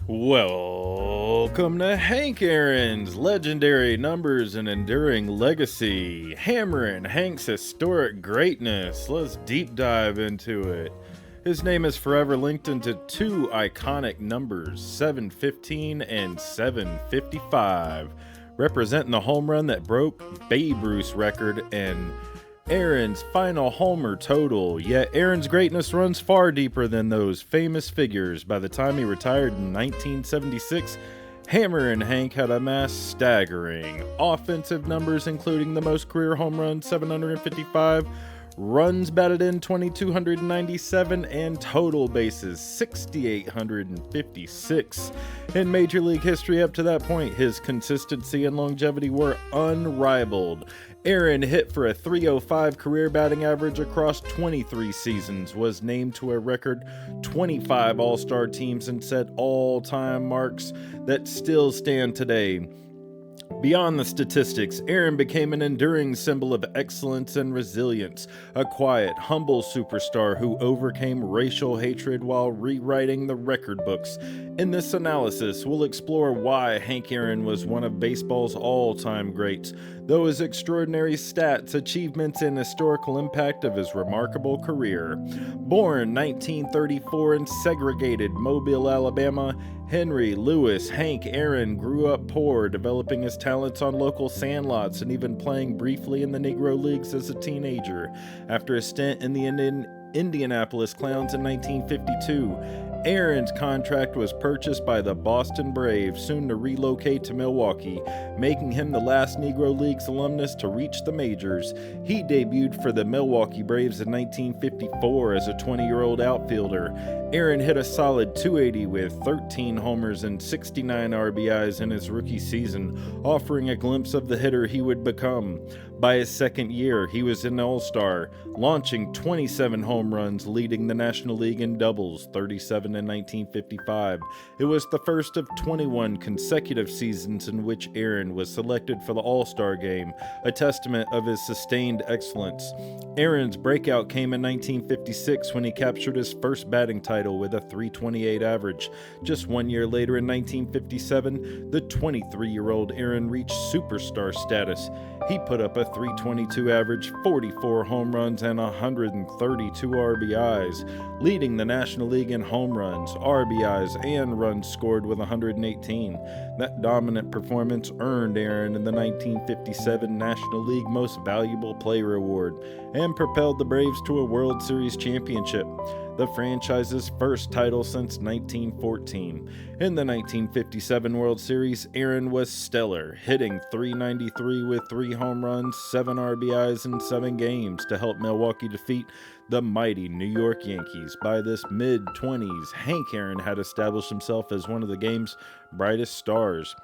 Welcome to Hank Aaron's legendary numbers and enduring legacy. Hammering Hank's historic greatness. Let's deep dive into it. His name is forever linked into two iconic numbers, 715 and 755, representing the home run that broke Babe Ruth's record and Aaron's final homer total, yet Aaron's greatness runs far deeper than those famous figures. By the time he retired in 1976, Hammerin' Hank had amassed staggering offensive numbers, including the most career home runs, 755, runs batted in, 2,297, and total bases, 6,856. In Major League history up to that point, his consistency and longevity were unrivaled. Aaron hit for a .305 career batting average across 23 seasons, was named to a record 25 All-Star teams, and set all-time marks that still stand today. Beyond the statistics, Aaron became an enduring symbol of excellence and resilience, a quiet, humble superstar who overcame racial hatred while rewriting the record books. In this analysis, we'll explore why Hank Aaron was one of baseball's all-time greats, though his extraordinary stats, achievements, and historical impact of his remarkable career. Born 1934 in segregated Mobile, Alabama, Henry Louis Hank Aaron grew up poor, developing his talents on local sandlots and even playing briefly in the Negro Leagues as a teenager. After a stint in the Indianapolis Clowns in 1952, Aaron's contract was purchased by the Boston Braves, soon to relocate to Milwaukee, making him the last Negro Leagues alumnus to reach the majors. He debuted for the Milwaukee Braves in 1954 as a 20-year-old outfielder. Aaron hit a solid .280 with 13 homers and 69 RBIs in his rookie season, offering a glimpse of the hitter he would become. By his second year, he was an All-Star, launching 27 home runs, leading the National League in doubles, 37 in 1955. It was the first of 21 consecutive seasons in which Aaron was selected for the All-Star game, a testament of his sustained excellence. Aaron's breakout came in 1956 when he captured his first batting title with a .328 average. Just 1 year later in 1957, the 23-year-old Aaron reached superstar status. He put up a .322 average, 44 home runs, and 132 RBIs, leading the National League in home runs, RBIs, and runs scored with 118. That dominant performance earned Aaron the 1957 National League Most Valuable Player Award and propelled the Braves to a World Series championship, the franchise's first title since 1914. In the 1957 World Series, Aaron was stellar, hitting .393 with 3 home runs, 7 RBIs in 7 games to help Milwaukee defeat the mighty New York Yankees. By this mid-20s, Hank Aaron had established himself as one of the game's brightest stars.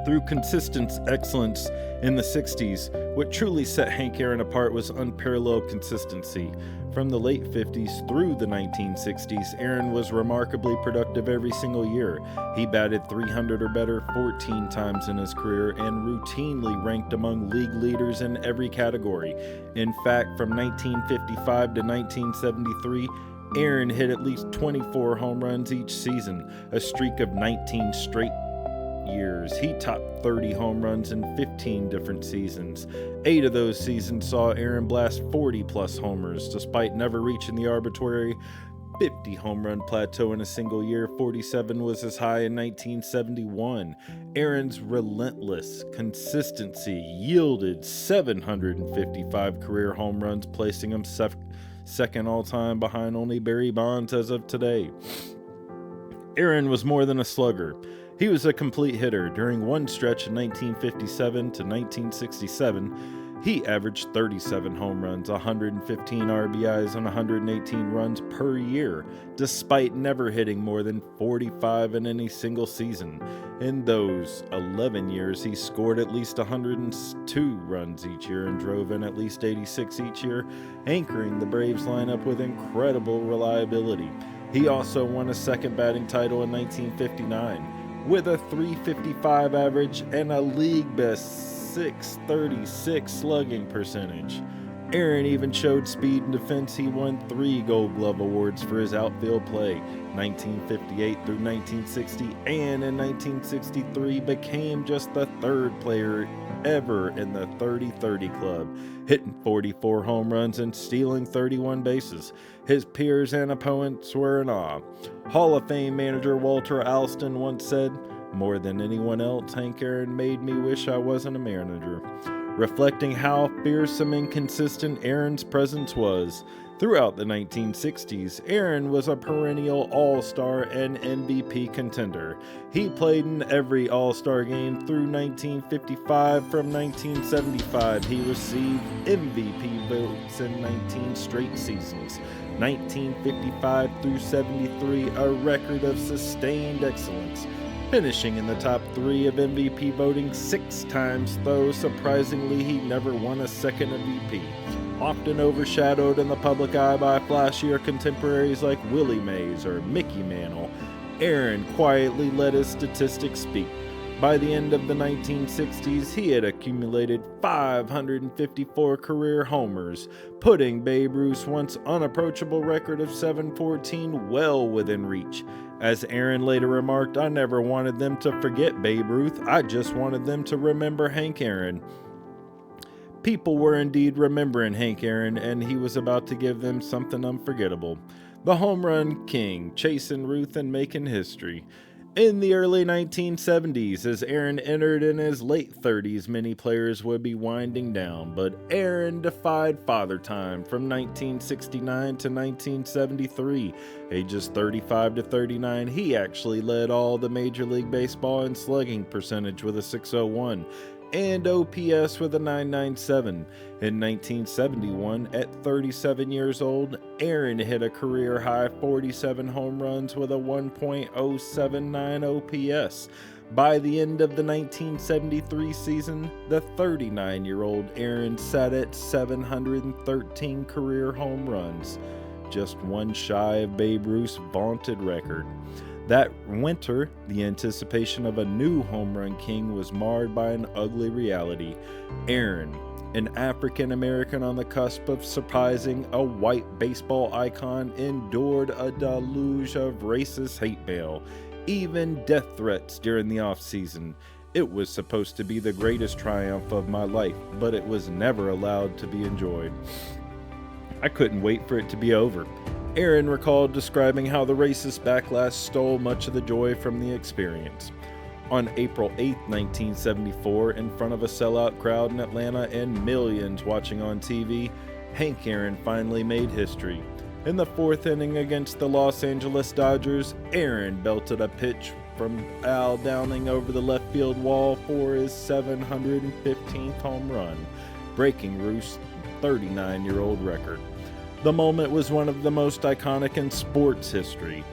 Through consistent excellence in the 60s, what truly set Hank Aaron apart was unparalleled consistency. From the late 50s through the 1960s, Aaron was remarkably productive every single year. He batted .300 or better 14 times in his career and routinely ranked among league leaders in every category. In fact, from 1955 to 1973, Aaron hit at least 24 home runs each season, a streak of 19 straight years. He topped 30 home runs in 15 different seasons. 8 of those seasons saw Aaron blast 40-plus homers, despite never reaching the arbitrary 50 home run plateau in a single year. 47 was as high in 1971. Aaron's relentless consistency yielded 755 career home runs, placing him second all-time behind only Barry Bonds as of today. Aaron was more than a slugger. He was a complete hitter. During one stretch in 1957 to 1967, he averaged 37 home runs, 115 RBIs, and 118 runs per year, despite never hitting more than 45 in any single season. In those 11 years, he scored at least 102 runs each year and drove in at least 86 each year, anchoring the Braves lineup with incredible reliability. He also won a second batting title in 1959. With a .355 average and a league-best .636 slugging percentage. Aaron even showed speed and defense. He won 3 Gold Glove awards for his outfield play, 1958 through 1960, and in 1963 became just the 3rd player ever in the 30-30 club, hitting 44 home runs and stealing 31 bases. His peers and opponents were in awe. Hall of Fame manager Walter Alston once said, "More than anyone else, Hank Aaron made me wish I wasn't a manager," reflecting how fearsome and consistent Aaron's presence was. Throughout the 1960s, Aaron was a perennial All-Star and MVP contender. He played in every All-Star game through 1955. From 1975, he received MVP votes in 19 straight seasons. 1955 through 73, a record of sustained excellence, finishing in the top 3 of MVP voting 6 times, though surprisingly he never won a second MVP. Often overshadowed in the public eye by flashier contemporaries like Willie Mays or Mickey Mantle, Aaron quietly let his statistics speak. By the end of the 1960s, he had accumulated 554 career homers, putting Babe Ruth's once unapproachable record of 714 well within reach. As Aaron later remarked, "I never wanted them to forget Babe Ruth, I just wanted them to remember Hank Aaron." People were indeed remembering Hank Aaron, and he was about to give them something unforgettable. The home run king, chasing Ruth and making history. In the early 1970s, as Aaron entered in his late 30s, many players would be winding down, but Aaron defied father time from 1969 to 1973. Ages 35 to 39, he actually led all the Major League Baseball in slugging percentage with a .601 and OPS with a .997. In 1971, at 37 years old, Aaron hit a career-high 47 home runs with a 1.079 OPS. By the end of the 1973 season, the 39-year-old Aaron sat at 713 career home runs, just one shy of Babe Ruth's vaunted record. That winter, the anticipation of a new home run king was marred by an ugly reality. Aaron, an African American on the cusp of surpassing a white baseball icon, endured a deluge of racist hate mail, even death threats during the off-season. It was supposed to be the greatest triumph of my life, but it was never allowed to be enjoyed. I couldn't wait for it to be over. Aaron recalled describing how the racist backlash stole much of the joy from the experience. On April 8, 1974, in front of a sellout crowd in Atlanta and millions watching on TV, Hank Aaron finally made history. In the 4th inning against the Los Angeles Dodgers, Aaron belted a pitch from Al Downing over the left field wall for his 715th home run, breaking Ruth's 39-year-old record. The moment was one of the most iconic in sports history.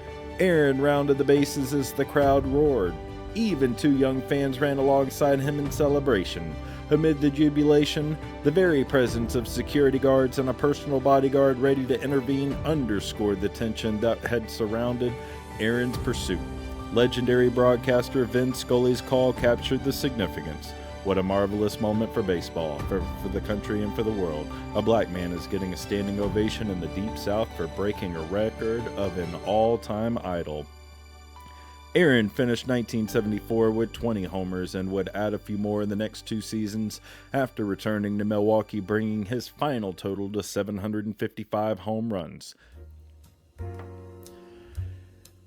Aaron rounded the bases as the crowd roared. Even 2 young fans ran alongside him in celebration. Amid the jubilation, the very presence of security guards and a personal bodyguard ready to intervene underscored the tension that had surrounded Aaron's pursuit. Legendary broadcaster Vin Scully's call captured the significance. What a marvelous moment for baseball, for the country and for the world. A black man is getting a standing ovation in the Deep South for breaking a record of an all-time idol. Aaron finished 1974 with 20 homers and would add a few more in the next 2 seasons after returning to Milwaukee, bringing his final total to 755 home runs.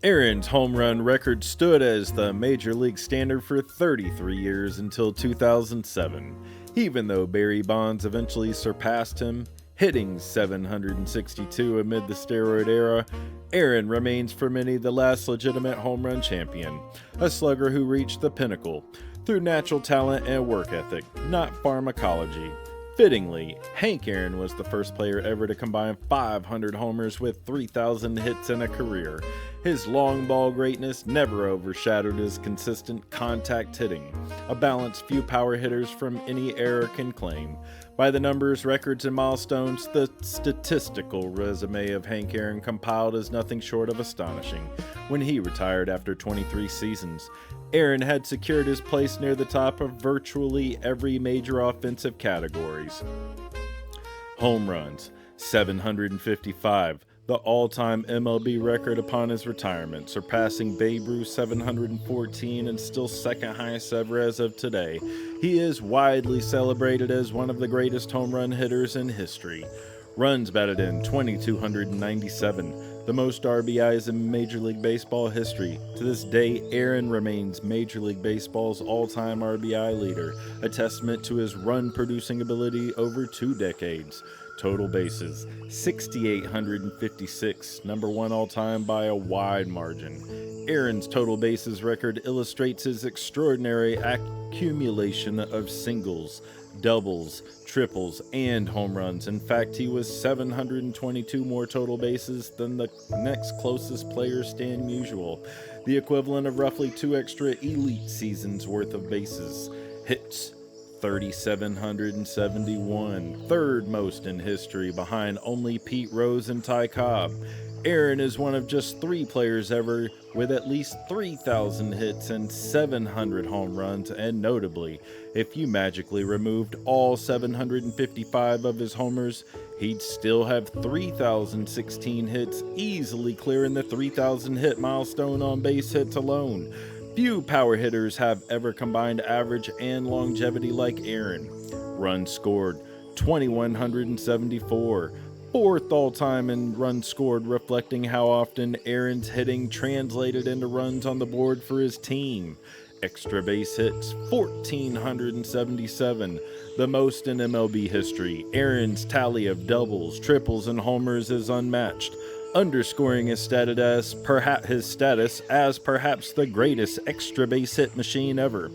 Aaron's home run record stood as the major league standard for 33 years until 2007. Even though Barry Bonds eventually surpassed him, hitting 762 amid the steroid era, Aaron remains for many the last legitimate home run champion, a slugger who reached the pinnacle through natural talent and work ethic, not pharmacology. Fittingly, Hank Aaron was the first player ever to combine 500 homers with 3,000 hits in a career. His long ball greatness never overshadowed his consistent contact hitting, a balance few power hitters from any era can claim. By the numbers, records, and milestones, the statistical resume of Hank Aaron compiled is nothing short of astonishing. When he retired after 23 seasons, Aaron had secured his place near the top of virtually every major offensive categories. Home runs, 755, the all-time MLB record upon his retirement, surpassing Babe Ruth's 714 and still second highest ever as of today. He is widely celebrated as one of the greatest home run hitters in history. Runs batted in, 2,297, the most RBIs in Major League Baseball history. To this day, Aaron remains Major League Baseball's all-time RBI leader, a testament to his run-producing ability over 2 decades. Total bases, 6,856, number one all-time by a wide margin. Aaron's total bases record illustrates his extraordinary accumulation of singles, doubles, triples, and home runs. In fact, he was 722 more total bases than the next closest player, Stan Musial, the equivalent of roughly 2 extra elite seasons worth of bases. Hits, 3,771, third most in history behind only Pete Rose and Ty Cobb. Aaron is one of just 3 players ever with at least 3,000 hits and 700 home runs, and notably, if you magically removed all 755 of his homers, he'd still have 3,016 hits, easily clearing the 3,000 hit milestone on base hits alone. Few power hitters have ever combined average and longevity like Aaron. Runs scored, 2,174. 4th all-time in runs scored, reflecting how often Aaron's hitting translated into runs on the board for his team. Extra base hits, 1,477, the most in MLB history. Aaron's tally of doubles, triples, and homers is unmatched, underscoring his status as perhaps the greatest extra base hit machine ever.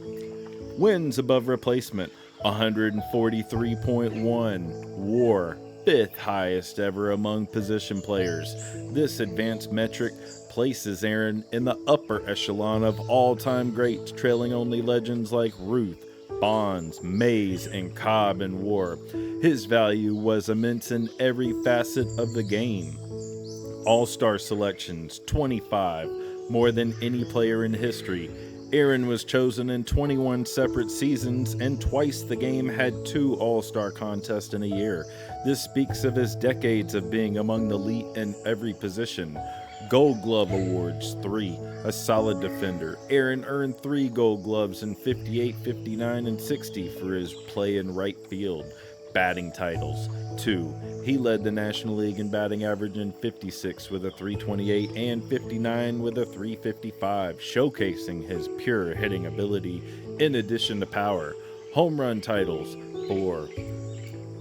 Wins above replacement, 143.1. WAR, 5th highest ever among position players. This advanced metric places Aaron in the upper echelon of all-time greats, trailing only legends like Ruth, Bonds, Mays, and Cobb in WAR. His value was immense in every facet of the game. All-star selections, 25, more than any player in history. Aaron was chosen in 21 separate seasons, and twice the game had 2 All-Star contests in a year. This speaks of his decades of being among the elite in every position. Gold Glove awards, 3, a solid defender. Aaron earned 3 Gold Gloves in 58, 59, and 60 for his play in right field. Batting titles, 2. He led the National League in batting average in 56 with a 328 and 59 with a 355, showcasing his pure hitting ability in addition to power. Home run titles, 4.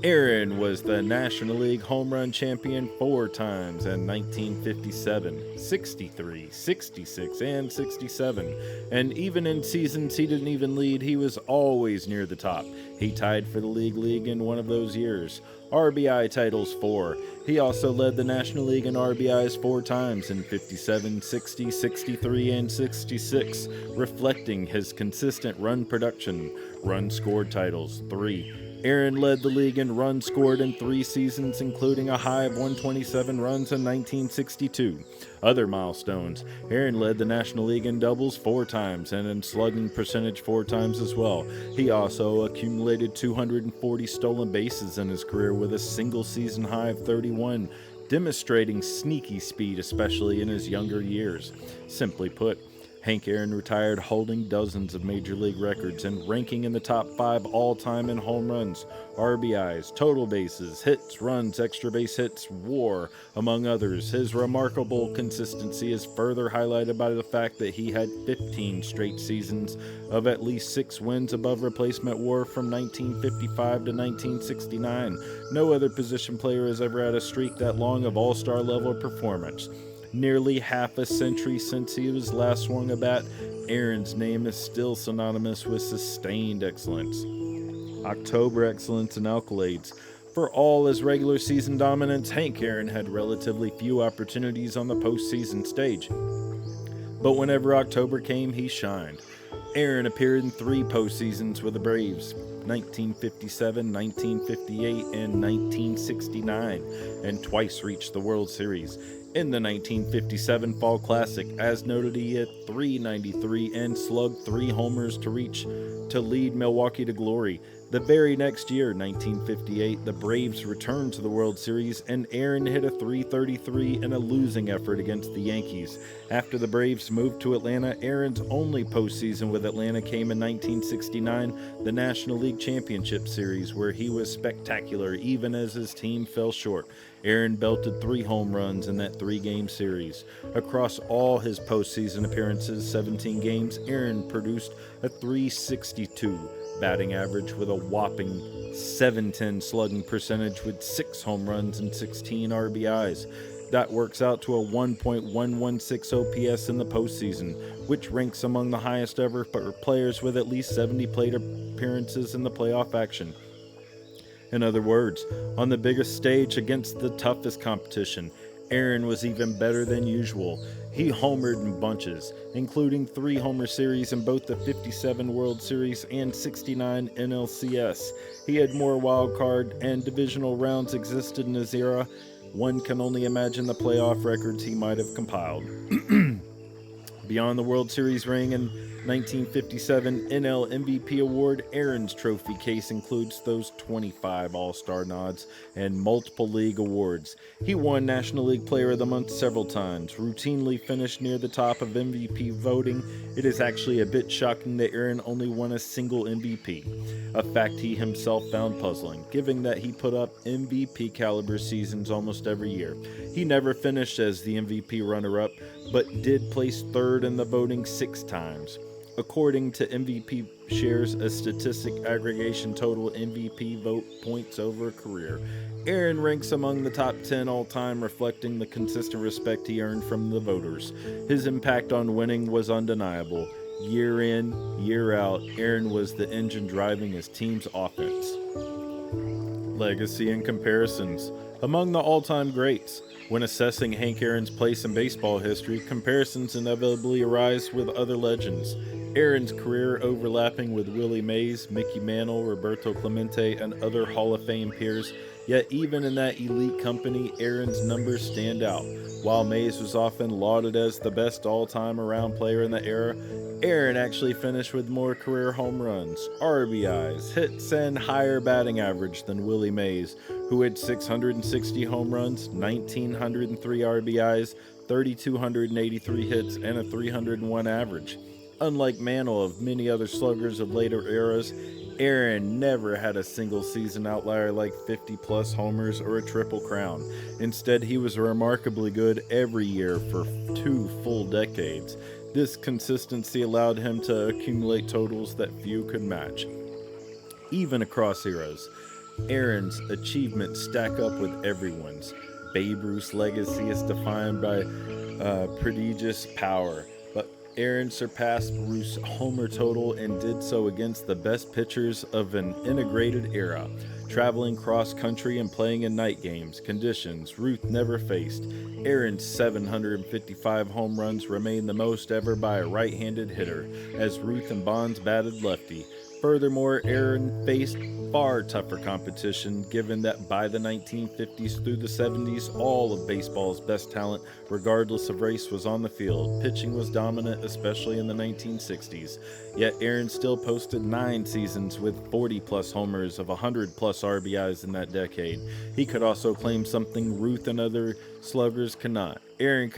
Aaron was the National League home run champion 4 times in 1957, 63, 66, and 67. And even in seasons he didn't even lead, he was always near the top. He tied for the league in one of those years. RBI titles, 4. He also led the National League in RBIs 4 times in 57, 60, 63, and 66, reflecting his consistent run production. Run scored titles, 3. Aaron led the league in runs scored in 3 seasons, including a high of 127 runs in 1962. Other milestones: Aaron led the National League in doubles 4 times and in slugging percentage 4 times as well. He also accumulated 240 stolen bases in his career with a single season high of 31, demonstrating sneaky speed, especially in his younger years. Simply put, Hank Aaron retired holding dozens of Major League records and ranking in the top 5 all-time in home runs, RBIs, total bases, hits, runs, extra base hits, WAR, among others. His remarkable consistency is further highlighted by the fact that he had 15 straight seasons of at least 6 wins above replacement WAR from 1955 to 1969. No other position player has ever had a streak that long of all-star level performance. Nearly half a century since he was last swung a bat, Aaron's name is still synonymous with sustained excellence. October excellence and accolades. For all his regular season dominance, Hank Aaron had relatively few opportunities on the postseason stage. But whenever October came, he shined. Aaron appeared in 3 postseasons with the Braves, 1957, 1958, and 1969, and twice reached the World Series. In the 1957 Fall Classic, as noted, he hit .393 and slugged 3 homers to lead Milwaukee to glory. The very next year, 1958, the Braves returned to the World Series and Aaron hit a .333 in a losing effort against the Yankees. After the Braves moved to Atlanta, Aaron's only postseason with Atlanta came in 1969, the National League Championship Series, where he was spectacular even as his team fell short. Aaron belted 3 home runs in that 3-game series. Across all his postseason appearances, 17 games, Aaron produced a .362 batting average with a whopping .710 slugging percentage with 6 home runs and 16 RBIs. That works out to a 1.116 OPS in the postseason, which ranks among the highest ever for players with at least 70 plate appearances in the playoff action. In other words, on the biggest stage against the toughest competition, Aaron was even better than usual. He homered in bunches, including 3 homer series in both the 57 World Series and 69 NLCS. He had more wild card and divisional rounds existed in his era. One can only imagine the playoff records he might have compiled. Beyond the World Series ring and 1957 NL MVP award, Aaron's trophy case includes those 25 All-Star nods and multiple league awards. He won National League Player of the Month several times, routinely finished near the top of MVP voting. It is actually a bit shocking that Aaron only won a single MVP, a fact he himself found puzzling, given that he put up MVP caliber seasons almost every year. He never finished as the MVP runner-up, but did place 3rd in the voting 6 times. According to MVP Shares, a statistic aggregation total MVP vote points over a career, Aaron ranks among the top 10 all-time, reflecting the consistent respect he earned from the voters. His impact on winning was undeniable. Year in, year out, Aaron was the engine driving his team's offense. Legacy and comparisons. Among the all-time greats, when assessing Hank Aaron's place in baseball history, comparisons inevitably arise with other legends. Aaron's career overlapping with Willie Mays, Mickey Mantle, Roberto Clemente, and other Hall of Fame peers, yet even in that elite company, Aaron's numbers stand out. While Mays was often lauded as the best all-time around player in the era, Aaron actually finished with more career home runs, RBIs, hits, and higher batting average than Willie Mays, who had 660 home runs, 1,903 RBIs, 3,283 hits, and a 301 average. Unlike Mantle of many other sluggers of later eras, Aaron never had a single season outlier like 50-plus homers or a triple crown. Instead, he was remarkably good every year for 2 full decades. This consistency allowed him to accumulate totals that few could match. Even across eras, Aaron's achievements stack up with everyone's. Babe Ruth's legacy is defined by prodigious power, but Aaron surpassed Ruth's homer total and did so against the best pitchers of an integrated era. Traveling cross-country and playing in night games, conditions Ruth never faced, Aaron's 755 home runs remain the most ever by a right-handed hitter, as Ruth and Bonds batted lefty. Furthermore, Aaron faced far tougher competition, given that by the 1950s through the 70s, all of baseball's best talent, regardless of race, was on the field. Pitching was dominant, especially in the 1960s. Yet Aaron still posted 9 seasons with 40-plus homers of 100-plus RBIs in that decade. He could also claim something Ruth and other sluggers cannot. Aaron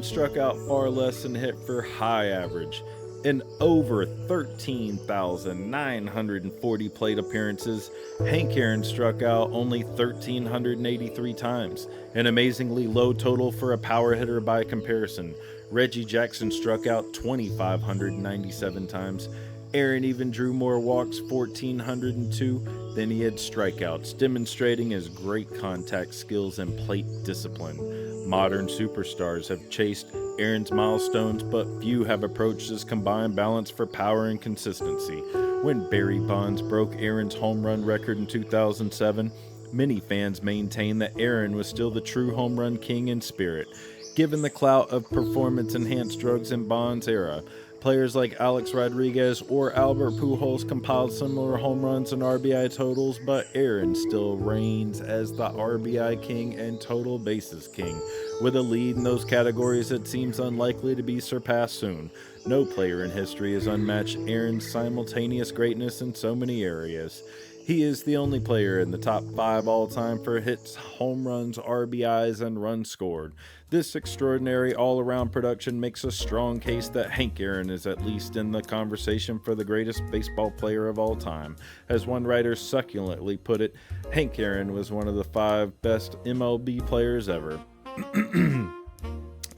struck out far less and hit for high average. In over 13,940 plate appearances, Hank Aaron struck out only 1,383 times, an amazingly low total for a power hitter by comparison. Reggie Jackson struck out 2,597 times. Aaron even drew more walks, 1,402, than he had strikeouts, demonstrating his great contact skills and plate discipline. Modern superstars have chased Aaron's milestones, but few have approached his combined balance for power and consistency. When Barry Bonds broke Aaron's home run record in 2007, many fans maintained that Aaron was still the true home run king in spirit. Given the clout of performance-enhanced drugs in Bonds' era, players like Alex Rodriguez or Albert Pujols compiled similar home runs and RBI totals, but Aaron still reigns as the RBI king and total bases king. With a lead in those categories that seems unlikely to be surpassed soon, no player in history has unmatched Aaron's simultaneous greatness in so many areas. He is the only player in the top 5 all time for hits, home runs, RBIs, and runs scored. This extraordinary all around production makes a strong case that Hank Aaron is at least in the conversation for the greatest baseball player of all time. As one writer succulently put it, Hank Aaron was one of the 5 best MLB players ever.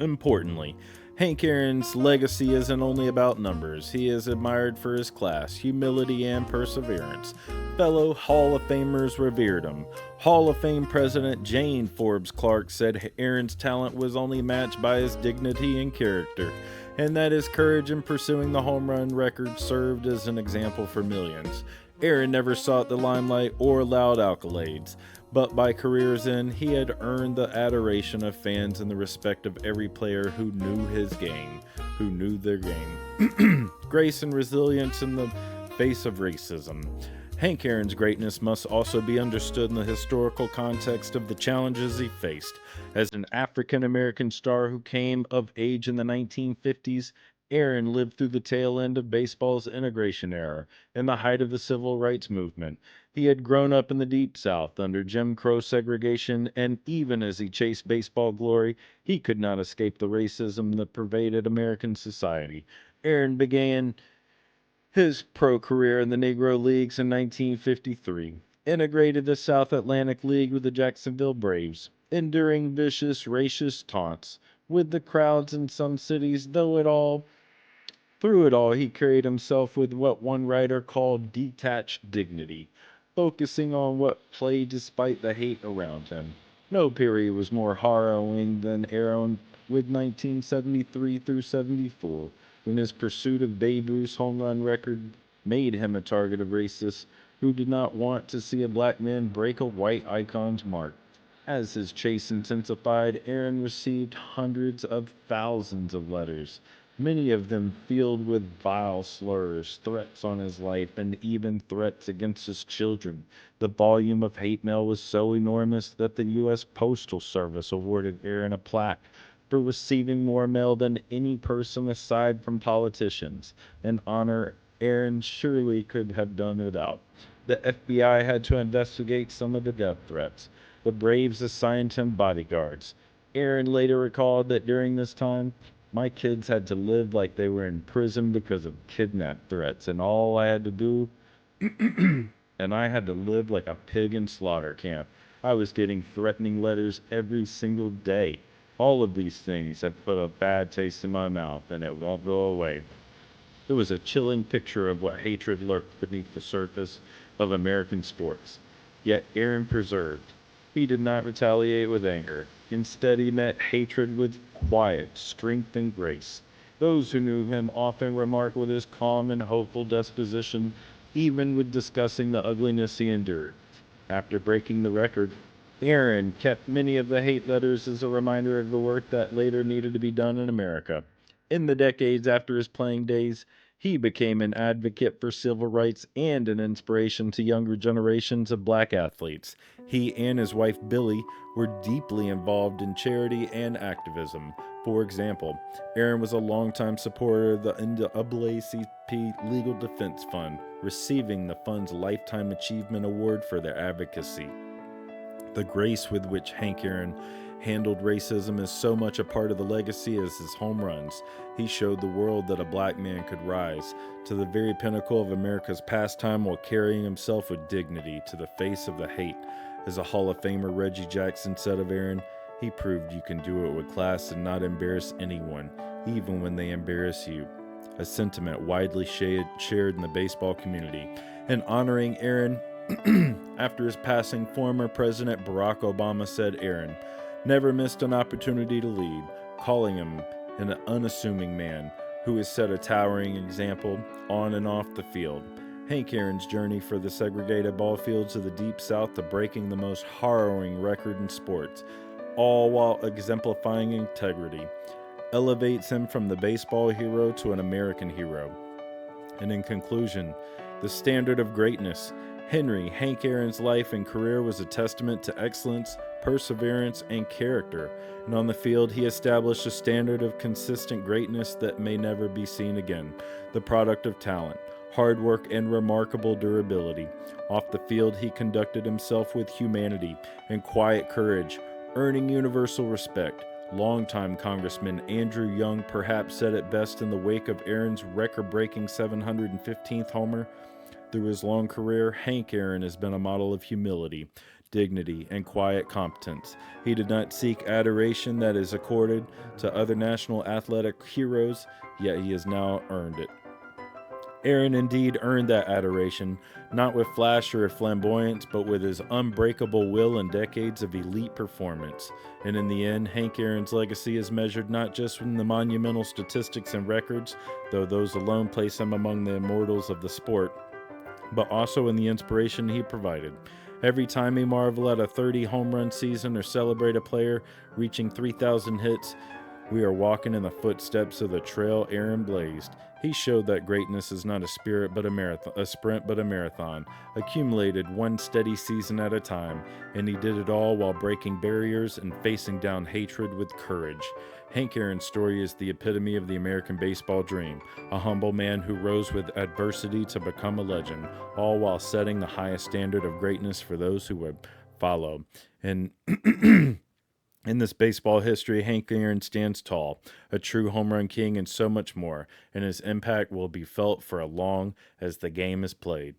Importantly, Hank Aaron's legacy isn't only about numbers. He is admired for his class, humility, and perseverance. Fellow Hall of Famers revered him. Hall of Fame President Jane Forbes Clark said Aaron's talent was only matched by his dignity and character, and that his courage in pursuing the home run record served as an example for millions. Aaron never sought the limelight or loud accolades, but by career's end, he had earned the adoration of fans and the respect of every player who knew his game, who knew their game. Grace and resilience in the face of racism. Hank Aaron's greatness must also be understood in the historical context of the challenges he faced. As an African American star who came of age in the 1950s, Aaron lived through the tail end of baseball's integration era and the height of the civil rights movement. He had grown up in the Deep South under Jim Crow segregation, and even as he chased baseball glory, he could not escape the racism that pervaded American society. Aaron began his pro career in the Negro Leagues in 1953, integrated the South Atlantic League with the Jacksonville Braves, enduring vicious racist taunts with the crowds in some cities, through it all, he carried himself with what one writer called detached dignity, focusing on what played despite the hate around him. No period was more harrowing than Aaron with 1973 through 74, when his pursuit of Babe Ruth's home run record made him a target of racists who did not want to see a black man break a white icon's mark. As his chase intensified, Aaron received hundreds of thousands of letters, many of them filled with vile slurs, threats on his life, and even threats against his children. The volume of hate mail was so enormous that the U.S. Postal Service awarded Aaron a plaque for receiving more mail than any person aside from politicians, an honor Aaron surely could have done without. The FBI had to investigate some of the death threats. The Braves assigned him bodyguards. Aaron later recalled that during this time, my kids had to live like they were in prison because of kidnap threats, and all I had to do, and I had to live like a pig in slaughter camp. I was getting threatening letters every single day. All of these things have put a bad taste in my mouth, and it won't go away. It was a chilling picture of what hatred lurked beneath the surface of American sports. Yet Aaron persevered. He did not retaliate with anger. Instead, he met hatred with quiet strength and grace. Those who knew him often remarked with his calm and hopeful disposition, even when discussing the ugliness he endured. After breaking the record, Aaron kept many of the hate letters as a reminder of the work that later needed to be done in America. In the decades after his playing days, he became an advocate for civil rights and an inspiration to younger generations of black athletes. He and his wife Billy were deeply involved in charity and activism. For example, Aaron was a longtime supporter of the NAACP Legal Defense Fund, receiving the fund's Lifetime Achievement Award for their advocacy. The grace with which Hank Aaron handled racism is so much a part of the legacy as his home runs. He showed the world that a black man could rise to the very pinnacle of America's pastime while carrying himself with dignity to the face of the hate. As a Hall of Famer Reggie Jackson said of Aaron, he proved you can do it with class and not embarrass anyone, even when they embarrass you. A sentiment widely shared in the baseball community. And honoring Aaron, after his passing, former President Barack Obama said Aaron never missed an opportunity to lead, calling him an unassuming man who has set a towering example on and off the field. Hank Aaron's journey from the segregated ball fields of the Deep South to breaking the most harrowing record in sports, all while exemplifying integrity, elevates him from the baseball hero to an American hero. And in conclusion, the standard of greatness. Hank Aaron's life and career was a testament to excellence, perseverance, and character. And on the field, he established a standard of consistent greatness that may never be seen again, the product of talent, hard work, and remarkable durability. Off the field, he conducted himself with humanity and quiet courage, earning universal respect. Longtime Congressman Andrew Young perhaps said it best in the wake of Aaron's record breaking 715th homer. Through his long career, Hank Aaron has been a model of humility, dignity, and quiet competence. He did not seek adoration that is accorded to other national athletic heroes, yet he has now earned it. Aaron indeed earned that adoration, not with flash or flamboyance, but with his unbreakable will and decades of elite performance. And in the end, Hank Aaron's legacy is measured not just in the monumental statistics and records, though those alone place him among the immortals of the sport, but also in the inspiration he provided. Every time we marvel at a 30 home run season or celebrate a player reaching 3,000 hits, we are walking in the footsteps of the trail Aaron blazed. He showed that greatness is not a sprint but a marathon, accumulated one steady season at a time, and he did it all while breaking barriers and facing down hatred with courage. Hank Aaron's story is the epitome of the American baseball dream, a humble man who rose with adversity to become a legend, all while setting the highest standard of greatness for those who would follow. And in this baseball history, Hank Aaron stands tall, a true home run king, and so much more, and his impact will be felt for as long as the game is played.